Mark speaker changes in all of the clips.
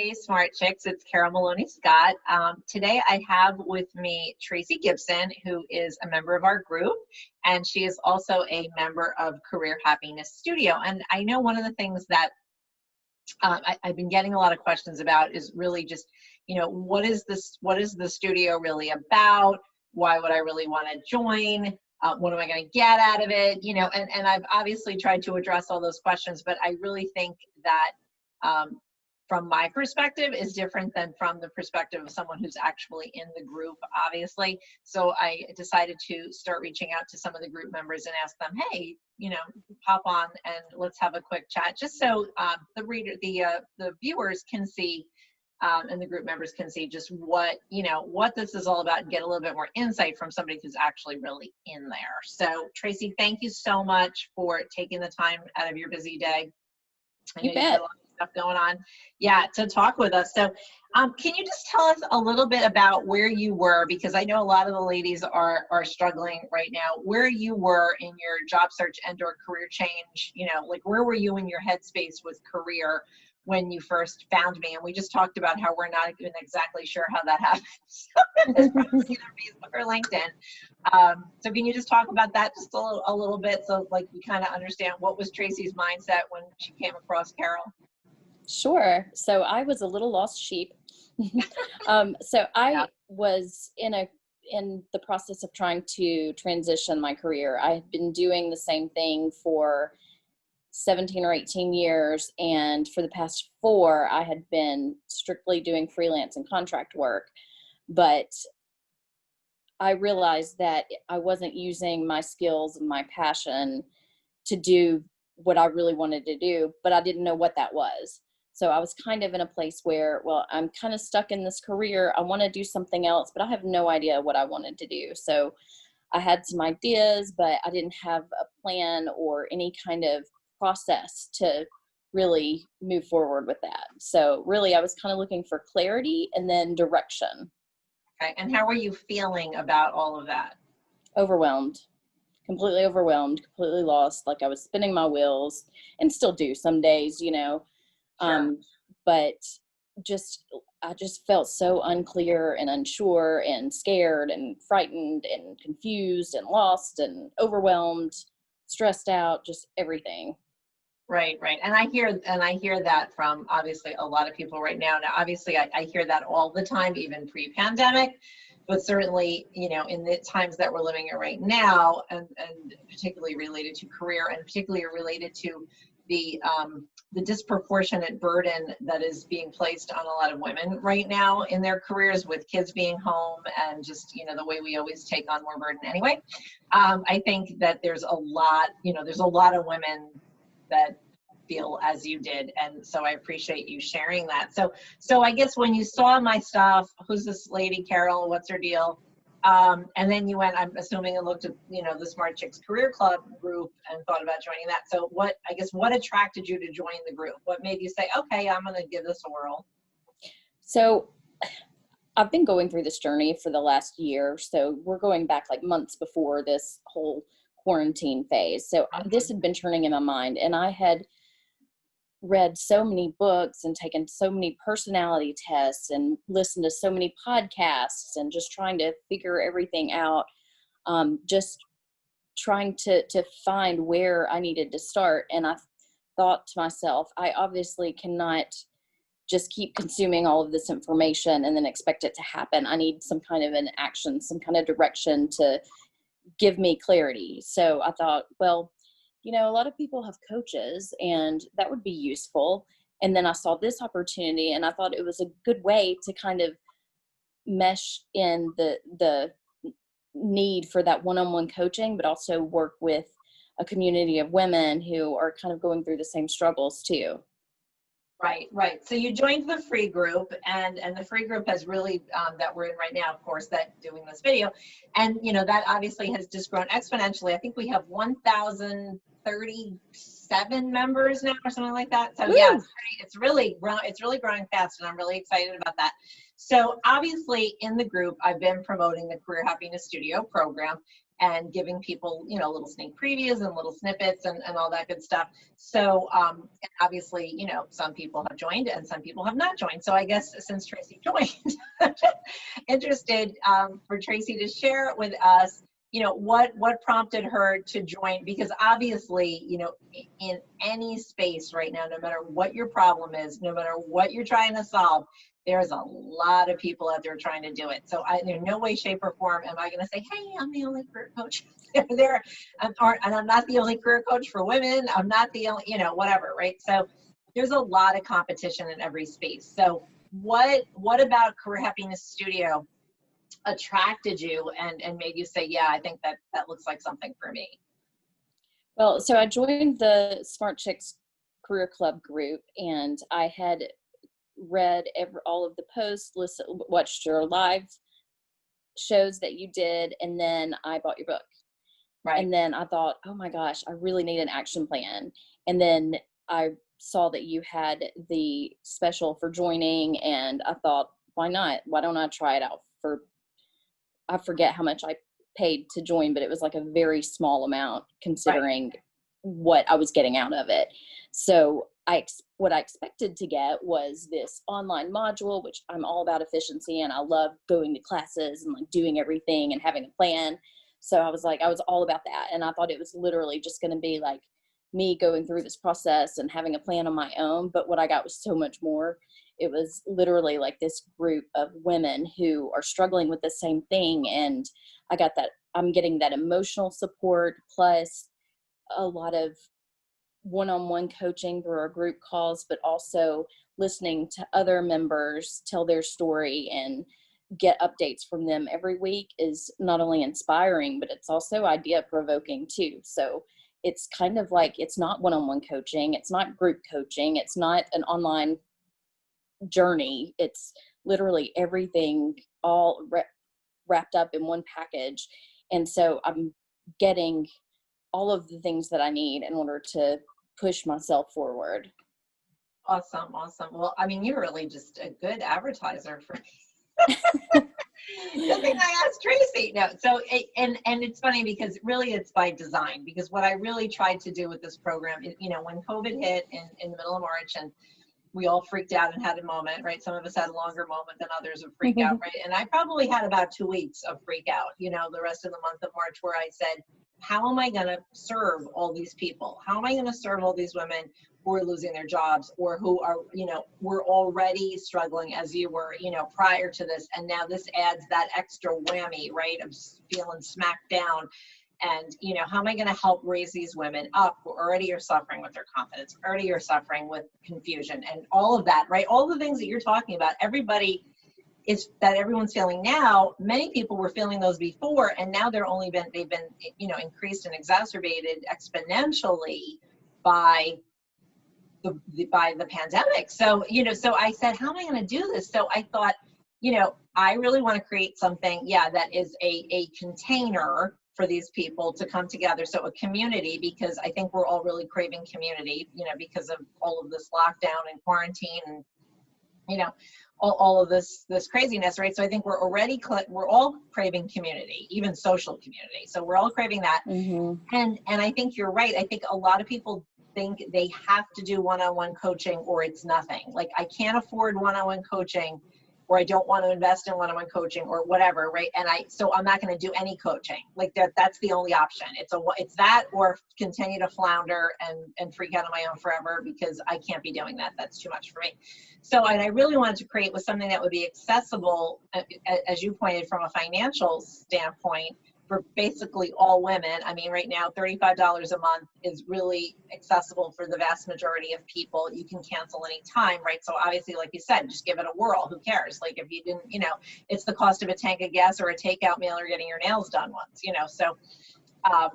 Speaker 1: Hey, Smart Chicks, it's Carol Maloney Scott. Today I have with me Tracy Gibson, who is a member of our group, and she is also a member of Career Happiness Studio. And I know one of the things that I've been getting a lot of questions about is really just, what is the studio really about? Why would I really want to join? What am I going to get out of it? And I've obviously tried to address all those questions, but I really think that from my perspective is different than from the perspective of someone who's actually in the group, obviously. So I decided to start reaching out to some of the group members and ask them, hey, pop on and let's have a quick chat, just so the viewers can see and the group members can see just what this is all about and get a little bit more insight from somebody who's actually really in there. So Tracy, thank you so much for taking the time out of your busy day.
Speaker 2: You bet.
Speaker 1: Stuff going on, to talk with us. So can you just tell us a little bit about where you were, because I know a lot of the ladies are struggling right now, where you were in your job search and or career change, like where were you in your headspace with career when you first found me? And we just talked about how we're not even exactly sure how that happened. So it's probably either Facebook or LinkedIn. So can you just talk about that just a little bit, so like we kind of understand what was Tracy's mindset when she came across Carol?
Speaker 2: Sure. So I was a little lost sheep. So I was in the process of trying to transition my career. I had been doing the same thing for 17 or 18 years. And for the past 4, I had been strictly doing freelance and contract work. But I realized that I wasn't using my skills and my passion to do what I really wanted to do, but I didn't know what that was. So I was kind of in a place where, well, I'm kind of stuck in this career. I want to do something else, but I have no idea what I wanted to do. So I had some ideas, but I didn't have a plan or any kind of process to really move forward with that. So really, I was kind of looking for clarity and then direction.
Speaker 1: Okay. And how were you feeling about all of that?
Speaker 2: Overwhelmed. Completely overwhelmed, completely lost. Like I was spinning my wheels, and still do some days,
Speaker 1: Sure.
Speaker 2: But I just felt so unclear and unsure and scared and frightened and confused and lost and overwhelmed, stressed out, just everything.
Speaker 1: Right. And I hear that from obviously a lot of people right now. Now, obviously I hear that all the time, even pre-pandemic, but certainly, in the times that we're living in right now, and particularly related to career and particularly related to the disproportionate burden that is being placed on a lot of women right now in their careers, with kids being home and just, the way we always take on more burden anyway. I think that there's a lot of women that feel as you did, and so I appreciate you sharing that. So I guess when you saw my stuff, who's this lady, Carol, what's her deal, and then you went, I'm assuming, and looked at the Smart Chicks Career Club group and thought about joining that. So what attracted you to join the group? What made you say, okay, I'm going to give this a whirl?
Speaker 2: So I've been going through this journey for the last year, so we're going back like months before this whole quarantine phase. So this had been turning in my mind, and I had read so many books and taken so many personality tests and listened to so many podcasts and just trying to figure everything out, just trying to find where I needed to start. And I thought to myself, I obviously cannot just keep consuming all of this information and then expect it to happen. I need some kind of an action, some kind of direction to give me clarity. So I thought, well, a lot of people have coaches and that would be useful. And then I saw this opportunity and I thought it was a good way to kind of mesh in the need for that one-on-one coaching, but also work with a community of women who are kind of going through the same struggles too.
Speaker 1: Right. So you joined the free group, and the free group has really, that we're in right now, of course, that doing this video, and that obviously has just grown exponentially. I think we have 1,037 members now, or something like that. So
Speaker 2: Woo!
Speaker 1: Yeah, it's really growing fast, and I'm really excited about that. So obviously, in the group, I've been promoting the Career Happiness Studio program. and giving people, you know, little sneak previews and little snippets and all that good stuff. So and obviously, you know, some people have joined and some people have not joined. So I guess since Tracy joined, interested for Tracy to share with us, you know, what prompted her to join, because obviously, you know, in any space right now, no matter what your problem is, no matter what you're trying to solve, there's a lot of people out there trying to do it. So in no way, shape, or form am I going to say, hey, I'm the only career coach there, and I'm not the only career coach for women. I'm not the only, you know, whatever, right? So there's a lot of competition in every space. So what about Career Happiness Studio attracted you and made you say, yeah, I think that looks like something for me?
Speaker 2: Well, so I joined the Smart Chicks Career Club group, and I had read all of the posts, watched your live shows that you did, and then I bought your book.
Speaker 1: Right.
Speaker 2: And then I thought, oh my gosh, I really need an action plan. And then I saw that you had the special for joining, and I thought, why not? Why don't I try it out I forget how much I paid to join, but it was like a very small amount considering what I was getting out of it. So what I expected to get was this online module, which I'm all about efficiency, and I love going to classes and like doing everything and having a plan. So I was all about that. And I thought it was literally just going to be like me going through this process and having a plan on my own. But what I got was so much more. It was literally like this group of women who are struggling with the same thing. And I'm getting that emotional support, plus a lot of one-on-one coaching through our group calls, but also listening to other members tell their story and get updates from them every week is not only inspiring, but it's also idea provoking too. So it's kind of like, it's not one-on-one coaching. It's not group coaching. It's not an online journey. It's literally everything all wrapped up in one package. And so I'm getting all of the things that I need in order to push myself forward.
Speaker 1: Awesome. Well, I mean, you're really just a good advertiser for me. Good thing I asked Tracy. No, so and it's funny because really it's by design, because what I really tried to do with this program is, you know, when COVID hit in the middle of March and we all freaked out and had a moment, right? Some of us had a longer moment than others of freak out, right? And I probably had about 2 weeks of freak out, you know, the rest of the month of March, where I said, how am I going to serve all these people? How am I going to serve all these women who are losing their jobs, or who are, you know, were already struggling as you were, you know, prior to this. And now this adds that extra whammy, right, of feeling smacked down. And, you know, how am I going to help raise these women up who already are suffering with their confidence, already are suffering with confusion and all of that, right? All the things that you're talking about, everyone's feeling now. Many people were feeling those before, and now they've been, you know, increased and exacerbated exponentially by the pandemic. So, you know, so I said, how am I going to do this? So I thought, you know, I really want to create something, that is a container for these people to come together. So a community, because I think we're all really craving community, you know, because of all of this lockdown and quarantine and, you know, all of this craziness, right? So I think we're all craving community, even social community. So we're all craving that.
Speaker 2: Mm-hmm.
Speaker 1: And I think you're right. I think a lot of people think they have to do one-on-one coaching or it's nothing. Like, I can't afford one-on-one coaching, or I don't want to invest in one-on-one coaching or whatever, right? So I'm not going to do any coaching. Like that's the only option. It's that, or continue to flounder and freak out on my own forever, because I can't be doing that. That's too much for me. So, and I really wanted to create was something that would be accessible, as you pointed, from a financial standpoint, for basically all women. I mean, right now, $35 a month is really accessible for the vast majority of people. You can cancel any time, right? So obviously, like you said, just give it a whirl. Who cares? Like, if you didn't, you know, it's the cost of a tank of gas or a takeout meal or getting your nails done once, you know. So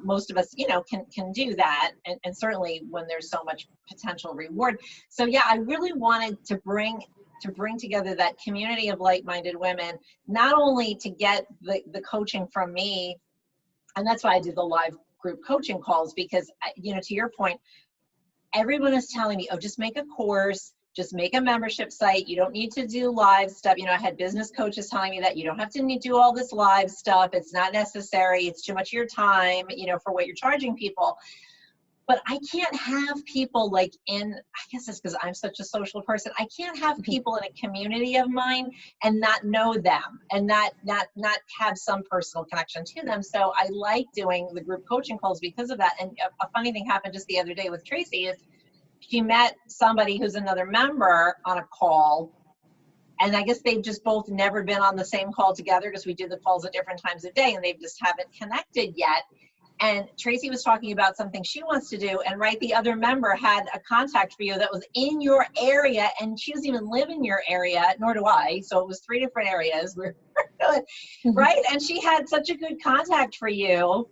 Speaker 1: most of us, you know, can do that. And certainly when there's so much potential reward. So yeah, I really wanted to bring together that community of like-minded women, not only to get the coaching from me, and that's why I did the live group coaching calls, because, you know, to your point, everyone is telling me, oh, just make a course, just make a membership site. You don't need to do live stuff. You know, I had business coaches telling me that you don't have to do all this live stuff. It's not necessary. It's too much of your time, you know, for what you're charging people. But I can't have people like I guess it's because I'm such a social person. I can't have people in a community of mine and not know them and not have some personal connection to them. So I like doing the group coaching calls because of that. And a funny thing happened just the other day with Tracy is she met somebody who's another member on a call. And I guess they've just both never been on the same call together because we do the calls at different times of day and they just haven't connected yet. And Tracy was talking about something she wants to do, and the other member had a contact for you that was in your area, and she doesn't even live in your area, nor do I. So it was 3 different areas, right? And she had such a good contact for you,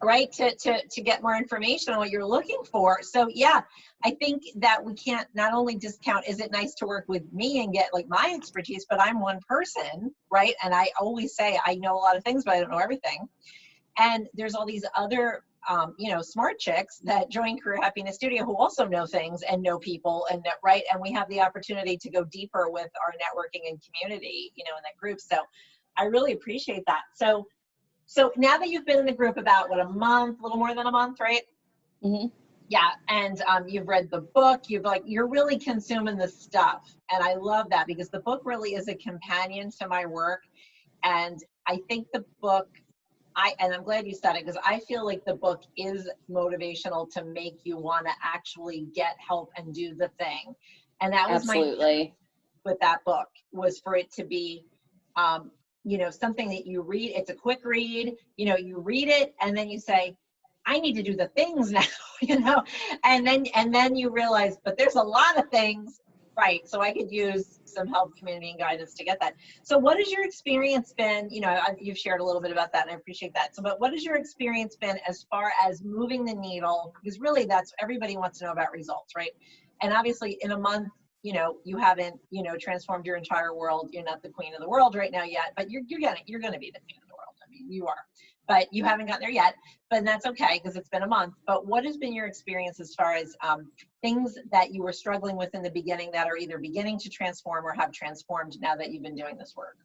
Speaker 1: right? To get more information on what you're looking for. So yeah, I think that we can't not only discount, is it nice to work with me and get like my expertise, but I'm one person, right? And I always say I know a lot of things, but I don't know everything. And there's all these other, you know, smart chicks that join Career Happiness Studio who also know things and know people, and right. And we have the opportunity to go deeper with our networking and community, you know, in that group. So I really appreciate that. So now that you've been in the group about a month, a little more than a month, right?
Speaker 2: Mm-hmm.
Speaker 1: Yeah. And you've read the book, you're really consuming the stuff. And I love that because the book really is a companion to my work. And I think the book, and I'm glad you said it because I feel like the book is motivational to make you want to actually get help and do the thing. And that was my intent with that book, was for it to be, you know, something that you read. It's a quick read, you know, you read it and then you say, I need to do the things now, you know, and then you realize, but there's a lot of things. Right. So I could use some help, community, and guidance to get that. So what has your experience been? You know, you've shared a little bit about that and I appreciate that. So, but what has your experience been as far as moving the needle? Because really that's, everybody wants to know about results, right? And obviously in a month, you know, you haven't, you know, transformed your entire world. You're not the queen of the world right now yet, but you're gonna be the queen of the world. I mean, you are, but you haven't gotten there yet, but that's okay because it's been a month. But what has been your experience as far as things that you were struggling with in the beginning that are either beginning to transform or have transformed now that you've been doing this work?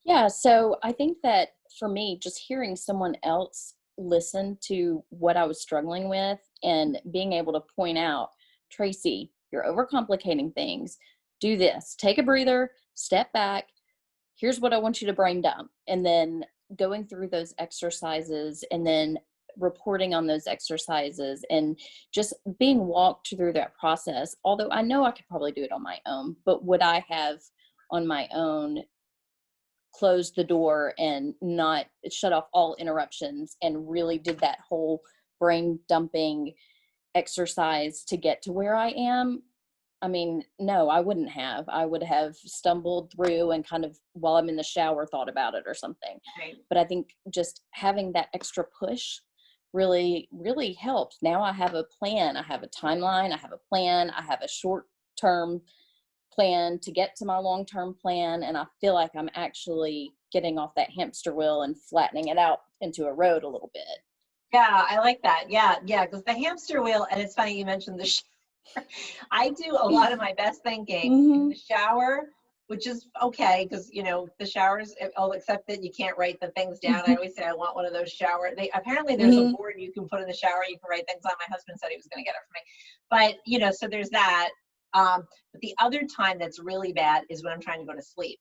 Speaker 2: Yeah, so I think that for me, just hearing someone else listen to what I was struggling with and being able to point out, Tracy, you're overcomplicating things. Do this, take a breather, step back. Here's what I want you to brain dump. And then going through those exercises and then reporting on those exercises and just being walked through that process. Although I know I could probably do it on my own, but would I have on my own closed the door and not shut off all interruptions and really did that whole brain dumping exercise to get to where I am? I mean, no, I wouldn't have. I would have stumbled through and kind of while I'm in the shower thought about it or something.
Speaker 1: Right.
Speaker 2: But I think just having that extra push really, really helped. Now I have a plan. I have a timeline. I have a plan. I have a short-term plan to get to my long-term plan. And I feel like I'm actually getting off that hamster wheel and flattening it out into a road a little bit.
Speaker 1: Yeah, I like that. Yeah, because the hamster wheel, and it's funny you mentioned the shower. I do a lot of my best thinking in the shower, which is okay because, you know, the showers, except that you can't write the things down. I always say I want one of those apparently there's a board you can put in the shower, you can write things on. My husband said he was going to get it for me. But, you know, so there's that. But the other time that's really bad is when I'm trying to go to sleep.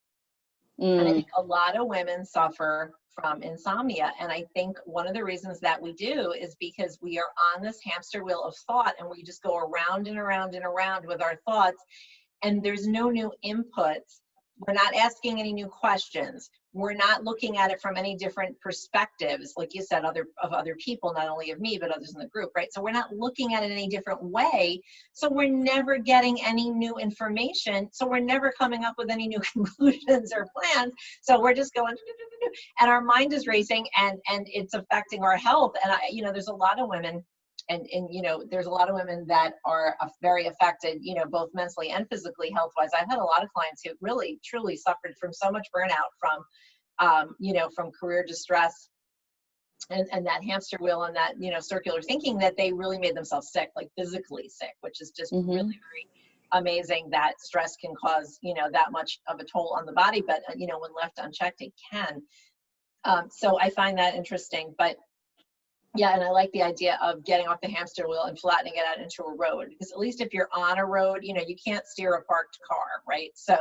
Speaker 1: And I think a lot of women suffer from insomnia. And I think one of the reasons that we do is because we are on this hamster wheel of thought and we just go around and around and around with our thoughts. And there's no new inputs. We're not asking any new questions. We're not looking at it from any different perspectives, like you said, of other people, not only of me, but others in the group, right? So we're not looking at it in any different way. So we're never getting any new information. So we're never coming up with any new conclusions or plans. So we're just going, and our mind is racing and it's affecting our health. And you know, there's a lot of women and you know, there's a lot of women that are very affected, you know, both mentally and physically health-wise. I've had a lot of clients who really, truly suffered from so much burnout from, you know, from career distress and that hamster wheel and that, circular thinking, that they really made themselves sick, like physically sick, which is just really
Speaker 2: Mm-hmm.
Speaker 1: very amazing that stress can cause, that much of a toll on the body. But, when left unchecked, it can. So I find that interesting. But yeah, and I like the idea of getting off the hamster wheel and flattening it out into a road, because at least if you're on a road, you can't steer a parked car, right? So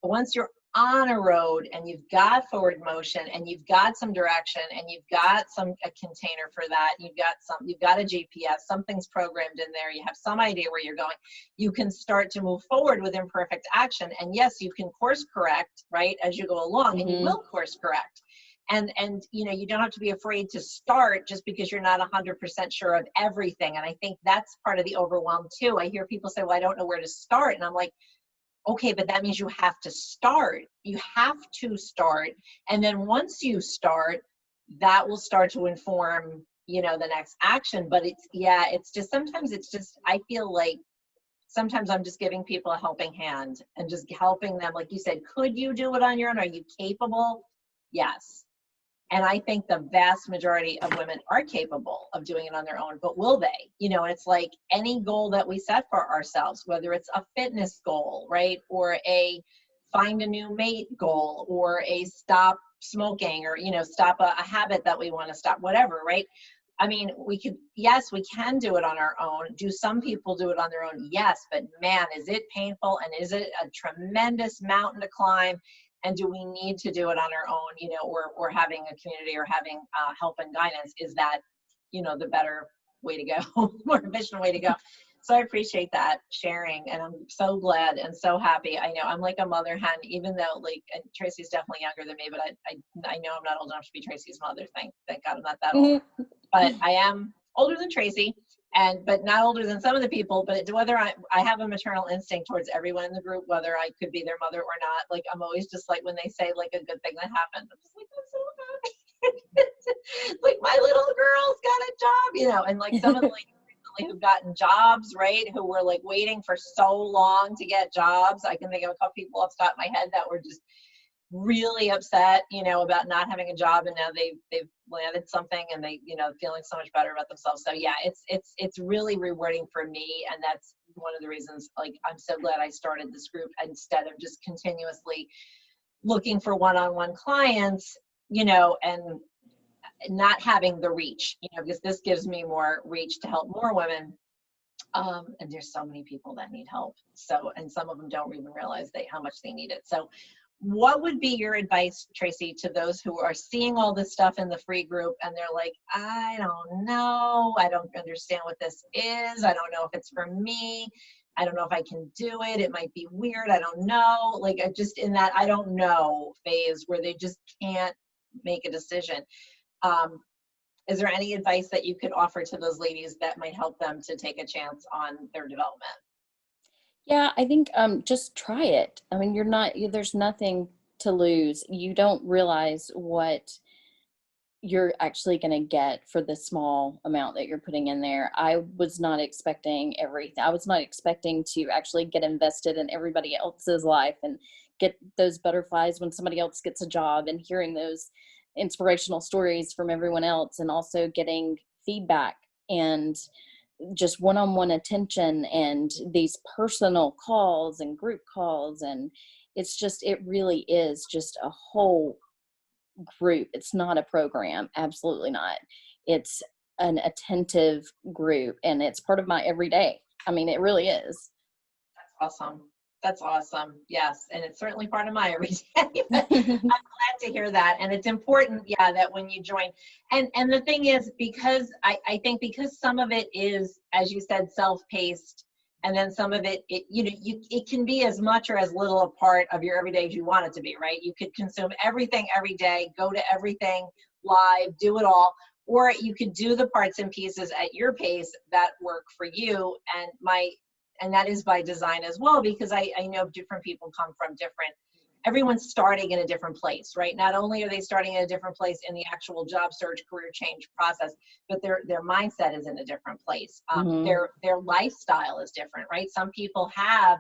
Speaker 1: once you're on a road and you've got forward motion and you've got some direction and you've got a container for that, you've got a GPS, something's programmed in there, you have some idea where you're going, you can start to move forward with imperfect action. And yes, you can course correct, right, as you go along, and you
Speaker 2: Mm-hmm.
Speaker 1: will course correct. And you don't have to be afraid to start just because you're not 100% sure of everything. And I think that's part of the overwhelm too. I hear people say, well, I don't know where to start. And I'm like, okay, but that means you have to start. You have to start. And then once you start, that will start to inform, the next action. But sometimes I feel like sometimes I'm just giving people a helping hand and just helping them. Like you said, could you do it on your own? Are you capable? Yes. And I think the vast majority of women are capable of doing it on their own, but will they? It's like any goal that we set for ourselves, whether it's a fitness goal, right? Or a find a new mate goal, or a stop smoking, or, stop a habit that we want to stop, whatever, right? I mean, we can do it on our own. Do some people do it on their own? Yes, but man, is it painful, and is it a tremendous mountain to climb? And do we need to do it on our own, or having a community, or having help and guidance? Is that, the better way to go, more efficient way to go? So I appreciate that sharing, and I'm so glad and so happy. I know I'm like a mother hen, even though and Tracy's definitely younger than me, but I know I'm not old enough to be Tracy's mother. Thank God I'm not that old.
Speaker 2: Mm-hmm.
Speaker 1: But I am older than Tracy, but not older than some of the people. But whether I have a maternal instinct towards everyone in the group, whether I could be their mother or not. Like, I'm always just like, when they say like a good thing that happened, I'm just like, I'm so happy. Like, my little girl's got a job, and like some of the ladies recently who've gotten jobs, right, who were like waiting for so long to get jobs. I can think of a couple people off the top of my head that were just really upset, about not having a job, and now they've landed something, and they, feeling so much better about themselves. So yeah, it's really rewarding for me, and that's one of the reasons, like, I'm so glad I started this group instead of just continuously looking for one-on-one clients, and not having the reach, because this gives me more reach to help more women. And there's so many people that need help. So, and some of them don't even realize how much they need it. So what would be your advice, Tracy, to those who are seeing all this stuff in the free group and they're like, I don't know, I don't understand what this is, I don't know if it's for me, I don't know if I can do it, it might be weird, I don't know, like, just in that I don't know phase where they just can't make a decision. Is there any advice that you could offer to those ladies that might help them to take a chance on their development?
Speaker 2: Yeah, I think just try it. I mean, there's nothing to lose. You don't realize what you're actually going to get for the small amount that you're putting in there. I was not expecting everything. I was not expecting to actually get invested in everybody else's life and get those butterflies when somebody else gets a job, and hearing those inspirational stories from everyone else, and also getting feedback and just one-on-one attention and these personal calls and group calls. And it really is just a whole group. It's not a program. Absolutely not. It's an attentive group, and it's part of my everyday. I mean, it really is.
Speaker 1: That's awesome. That's awesome. Yes. And it's certainly part of my everyday. I'm glad to hear that. And it's important, yeah, that when you join, and the thing is, because I think because some of it is, as you said, self-paced, and then some of it, it can be as much or as little a part of your everyday as you want it to be, right? You could consume everything every day, go to everything live, do it all, or you could do the parts and pieces at your pace that work for you. And that is by design as well, because I know different people come from everyone's starting in a different place, right? Not only are they starting in a different place in the actual job search, career change process, but their mindset is in a different place.
Speaker 2: Mm-hmm.
Speaker 1: Their lifestyle is different, right? Some people have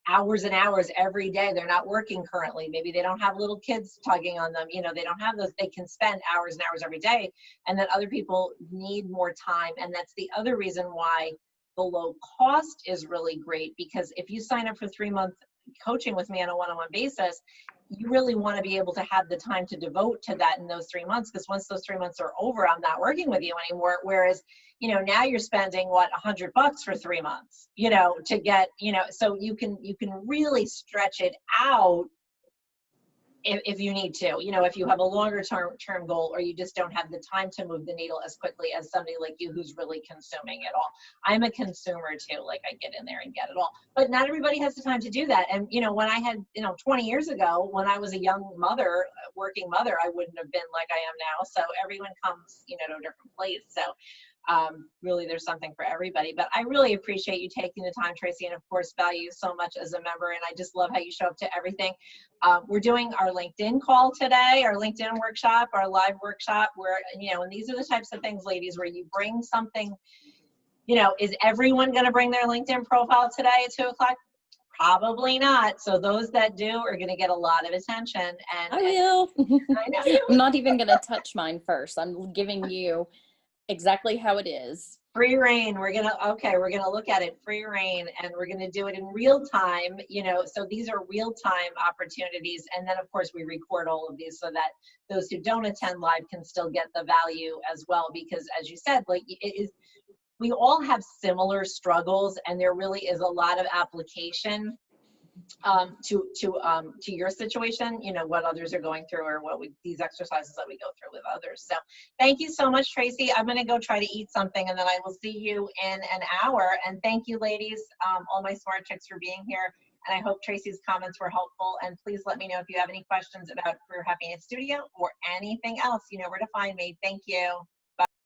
Speaker 1: hours and hours every day. They're not working currently. Maybe they don't have little kids tugging on them. You know, they don't have those. They can spend hours and hours every day. And then other people need more time. And that's the other reason why the low cost is really great, because if you sign up for 3-month coaching with me on a one-on-one basis, you really want to be able to have the time to devote to that in those 3 months, because once those 3 months are over, I'm not working with you anymore. Whereas, you know, now you're spending what, $100 for 3 months, you know, to get, you know, so you can really stretch it out if you need to, you know, if you have a longer term goal, or you just don't have the time to move the needle as quickly as somebody like you who's really consuming it all. I'm a consumer too, like I get in there and get it all, but not everybody has the time to do that. And, you know, when I had, you know, 20 years ago, when I was a young mother, working mother, I wouldn't have been like I am now. So everyone comes, you know, to a different place. So really there's something for everybody. But I really appreciate you taking the time, Tracy, and of course value you so much as a member, and I just love how you show up to everything. We're doing our LinkedIn call today, our LinkedIn workshop, our live workshop, where, you know, and these are the types of things, ladies, where you bring something. You know, is everyone going to bring their LinkedIn profile today at 2 o'clock? Probably not. So those that do are going to get a lot of attention. And
Speaker 2: I will.
Speaker 1: I know you.
Speaker 2: I'm not even going to touch mine first. I'm giving you exactly how it is.
Speaker 1: Free reign. We're gonna look at it free reign, and we're gonna do it in real time. You know, so these are real time opportunities, and then of course we record all of these so that those who don't attend live can still get the value as well. Because as you said, like it is, we all have similar struggles, and there really is a lot of application to your situation, you know, what others are going through, or these exercises that we go through with others. So thank you so much, Tracy. I'm going to go try to eat something, and then I will see you in an hour. And thank you, ladies, all my smart chicks, for being here. And I hope Tracy's comments were helpful. And please let me know if you have any questions about Career Happiness Studio or anything else. You know where to find me. Thank you.